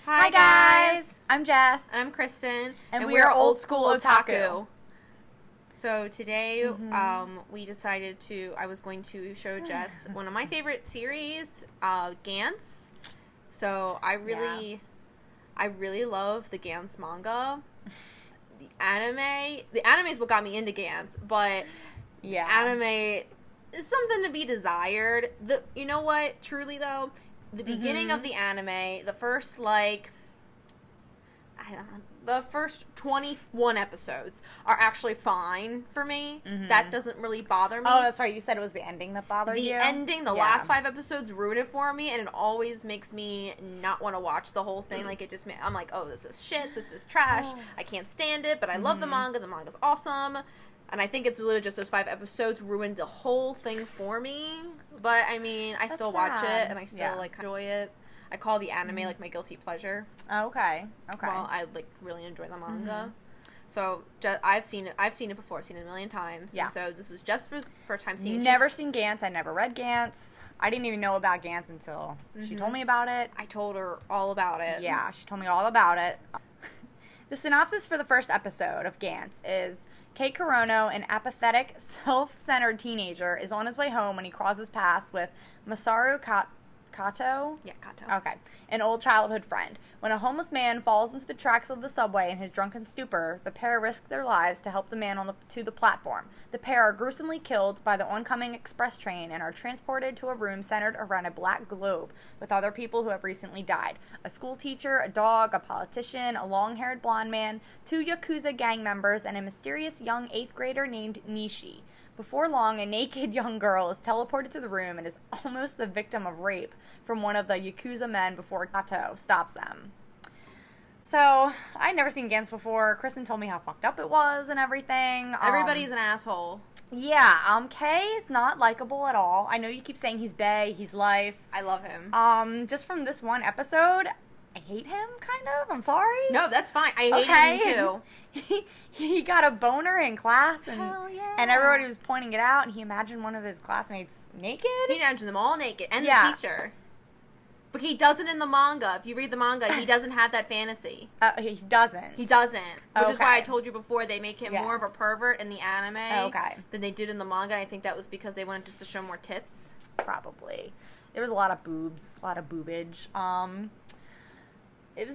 Hi guys! I'm Jess. I'm Kristen. And we're Old School Otaku. So today, we decided I was going to show Jess one of my favorite series, Gantz. So I really love the Gantz manga. The anime is what got me into Gantz, but anime is something to be desired. You know what? Truly though, the beginning of the anime, the first the first 21 episodes are actually fine for me. That doesn't really bother me. Oh, that's right. You said it was the ending that bothered you. The ending, the last 5 episodes ruin it for me, and it always makes me not want to watch the whole thing. Like, I'm like, oh, this is shit. This is trash. I can't stand it, but I love the manga. The manga's awesome. And I think it's literally just those 5 episodes ruined the whole thing for me. But, I mean, I still watch it, and I still, enjoy it. I call the anime, my guilty pleasure. Okay. Well, I, really enjoy the manga. So, I've seen it before. I've seen it a million times. Yeah. And so, this was just for first time seeing it. Never seen Gantz. I never read Gantz. I didn't even know about Gantz until she told me about it. I told her all about it. Yeah, she told me all about it. The synopsis for the first episode of Gantz is... Kei Kurono, an apathetic, self-centered teenager, is on his way home when he crosses paths with Masaru Kato? Yeah, Kato. Okay. An old childhood friend. When a homeless man falls into the tracks of the subway in his drunken stupor, the pair risk their lives to help the man to the platform. The pair are gruesomely killed by the oncoming express train and are transported to a room centered around a black globe with other people who have recently died. A school teacher, a dog, a politician, a long-haired blonde man, 2 Yakuza gang members, and a mysterious young 8th grader named Nishi. Before long, a naked young girl is teleported to the room and is almost the victim of rape from one of the Yakuza men before Kato stops them. So, I'd never seen Gantz before. Kristen told me how fucked up it was and everything. Everybody's an asshole. Yeah, Kay is not likable at all. I know you keep saying he's bae, he's life. I love him. Just from this one episode... I hate him, kind of. I'm sorry. No, that's fine. I hate him, too. He got a boner in class, and, Hell yeah. and everybody was pointing it out, and he imagined one of his classmates naked. He imagined them all naked, and the teacher. But he doesn't in the manga. If you read the manga, he doesn't have that fantasy. He doesn't. He doesn't. Which is why I told you before they make him more of a pervert in the anime than they did in the manga. I think that was because they wanted just to show more tits. Probably. There was a lot of boobs, a lot of boobage. It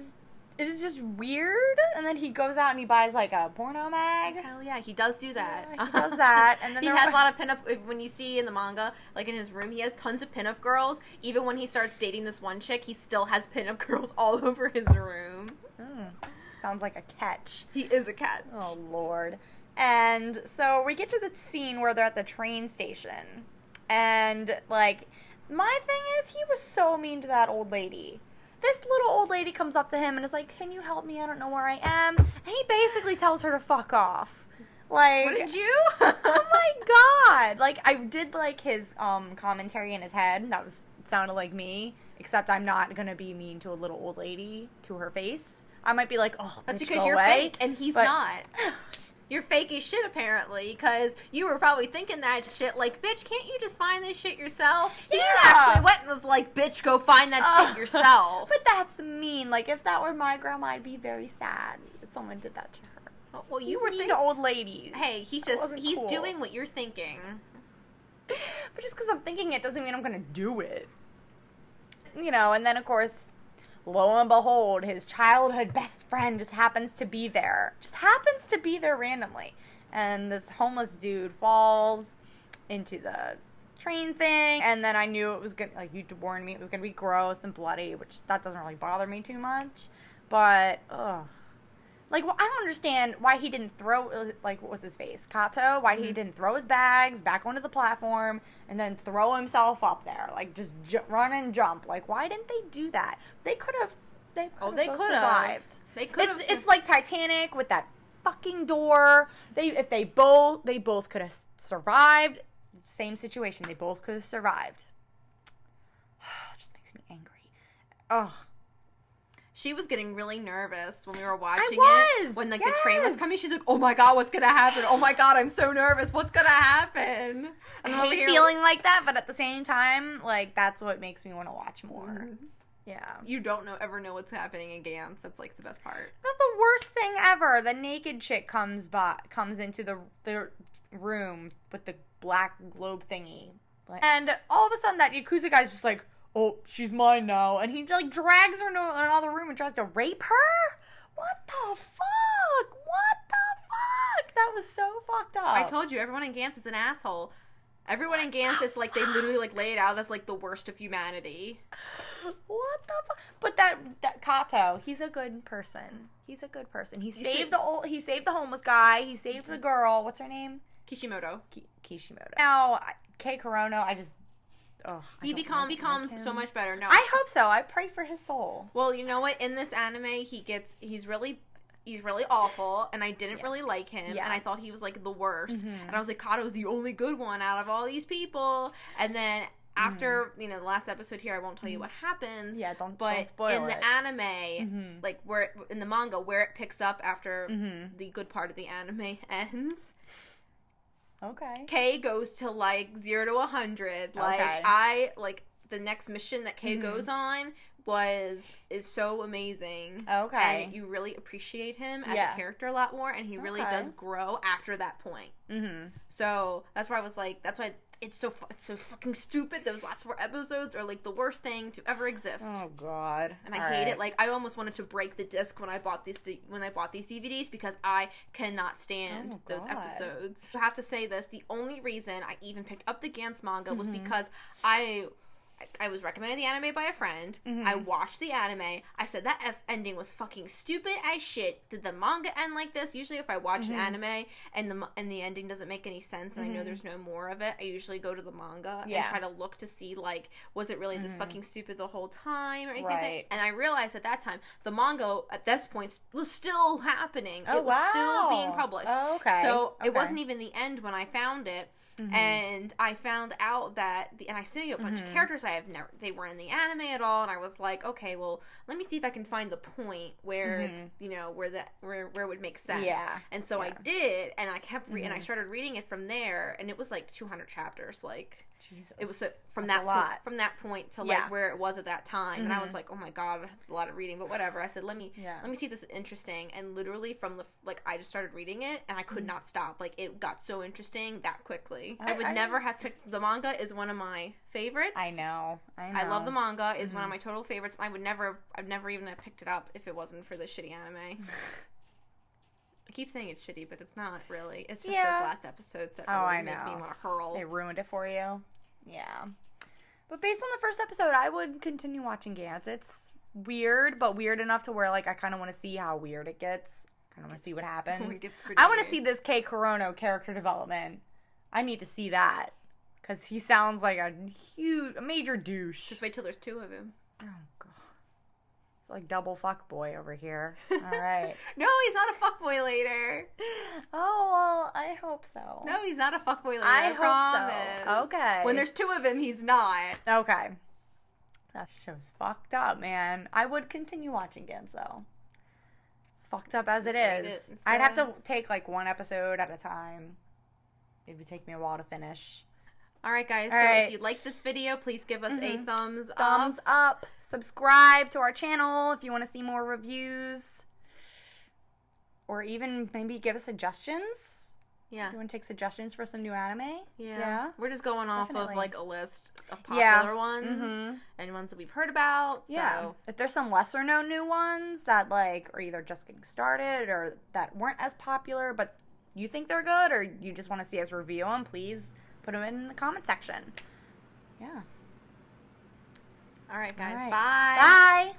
was just weird, and then he goes out and he buys, a porno mag. Hell yeah, he does do that. Yeah, he does that. And then he has a lot of pinup, when you see in the manga, in his room, he has tons of pinup girls. Even when he starts dating this one chick, he still has pinup girls all over his room. Sounds like a catch. He is a catch. Oh, Lord. And so we get to the scene where they're at the train station, and, my thing is, he was so mean to that old lady. This little old lady comes up to him and is like, can you help me? I don't know where I am. And he basically tells her to fuck off. What did you? Oh my God. I did his commentary in his head. Sounded like me. Except I'm not going to be mean to a little old lady to her face. I might be like, oh, that's bitch, because go you're away. fake and he's not. You're fake as shit, apparently, because you were probably thinking that shit, bitch, can't you just find this shit yourself? Yeah. He actually went and was like, bitch, go find that shit yourself. But that's mean. If that were my grandma, I'd be very sad if someone did that to her. Well, you were mean to old ladies. Hey, he's cool. Doing what you're thinking. But just because I'm thinking it doesn't mean I'm going to do it. And then, of course... Lo and behold, his childhood best friend just happens to be there. Just happens to be there randomly. And this homeless dude falls into the train thing. And then I knew it was going to, you warned me, it was going to be gross and bloody, which that doesn't really bother me too much. But, ugh. I don't understand why he didn't throw, what was his face? Kato? Why he didn't throw his bags back onto the platform and then throw himself up there. Just run and jump. Why didn't they do that? They could have. They could have survived. They could have. It's like Titanic with that fucking door. If they both could have survived. Same situation. They both could have survived. It just makes me angry. Ugh. She was getting really nervous when we were watching it. When the train was coming, she's like, "Oh my God, what's gonna happen? Oh my God, I'm so nervous. What's gonna happen?" I hate feeling like that, but at the same time, that's what makes me want to watch more. Yeah. You don't ever know what's happening in Gantz. That's like the best part. That's the worst thing ever. The naked chick comes into the room with the black globe thingy. And all of a sudden that Yakuza guy's just like, oh, she's mine now. And he like drags her into another room and tries to rape her? What the fuck? What the fuck? That was so fucked up. I told you, everyone in Gantz is an asshole. Everyone in Gantz is like, they literally like lay it out as like the worst of humanity. What the fuck? But that Kato, he's a good person. He's a good person. He saved the homeless guy. He saved the girl. What's her name? Kishimoto. Kishimoto. Now, Kei Korono, he becomes so much better. No, I hope so. I pray for his soul. Well, you know what? In this anime, he's really awful, and I didn't really like him, and I thought he was like the worst. And I was like, Kato's the only good one out of all these people. And then after the last episode here, I won't tell you what happens. Yeah, don't spoil in it. the anime, like where in the manga where it picks up after the good part of the anime ends. Okay. Kei goes to like 0 to 100. Like the next mission that Kei goes on is so amazing. Okay. And you really appreciate him as a character a lot more, and he really does grow after that point. So that's why it's so fucking stupid. Those last 4 episodes are like the worst thing to ever exist. Oh god. And I hate it. Like I almost wanted to break the disc when I bought these DVDs because I cannot stand those episodes. I have to say this, the only reason I even picked up the Gantz manga was because I was recommended the anime by a friend. I watched the anime. I said that ending was fucking stupid as shit. Did the manga end like this? Usually if I watch an anime and the ending doesn't make any sense and I know there's no more of it, I usually go to the manga and try to look to see, like, was it really this fucking stupid the whole time or anything like that? And I realized at that time, the manga at this point was still happening. It was still being published. Oh, okay. So it wasn't even the end when I found it. And I found out that and I see a bunch of characters they were in the anime at all, and I was like, okay, well, let me see if I can find the point where where it would make sense. Yeah. And so I did, and I kept and I started reading it from there, and it was like 200 chapters, like. Jesus. It was from that point to like where it was at that time, and I was like, oh my god, that's a lot of reading, but whatever. I said, let me see if this is interesting, and literally from I just started reading it, and I could not stop. Like it got so interesting that quickly. I would never have picked the manga. Is one of my favorites. I know. I love the manga. Is one of my total favorites. I'd never even have picked it up if it wasn't for this shitty anime. I keep saying it's shitty, but it's not really. It's just those last episodes that really make me want to hurl. They ruined it for you. Yeah. But based on the first episode, I would continue watching Gantz. It's weird, but weird enough to where, like, I kind of want to see how weird it gets. I kind of want to see what happens. I want to see this Kei Korono character development. I need to see that. Because he sounds like a major douche. Just wait till there's 2 of him. Oh, God. It's like double fuckboy over here. All right. No, he's not a fuckboy later. Oh, well, I hope so. No, he's not a fuckboy later. I promise. hope so. Okay. When there's 2 of him, he's not. Okay. That show's fucked up, man. I would continue watching Gantz, though. It's fucked up as it is. I'd have to take, like, 1 episode at a time. It would take me a while to finish. All right, guys. If you like this video, please give us a thumbs up. Thumbs up. Subscribe to our channel if you want to see more reviews. Or even maybe give us suggestions. Yeah. You want to take suggestions for some new anime? Yeah. We're just going off of, like, a list of popular ones and ones that we've heard about. So. If there's some lesser-known new ones that, like, are either just getting started or that weren't as popular, but you think they're good or you just want to see us review them, please put them in the comment section. Yeah. All right, guys. All right. Bye. Bye.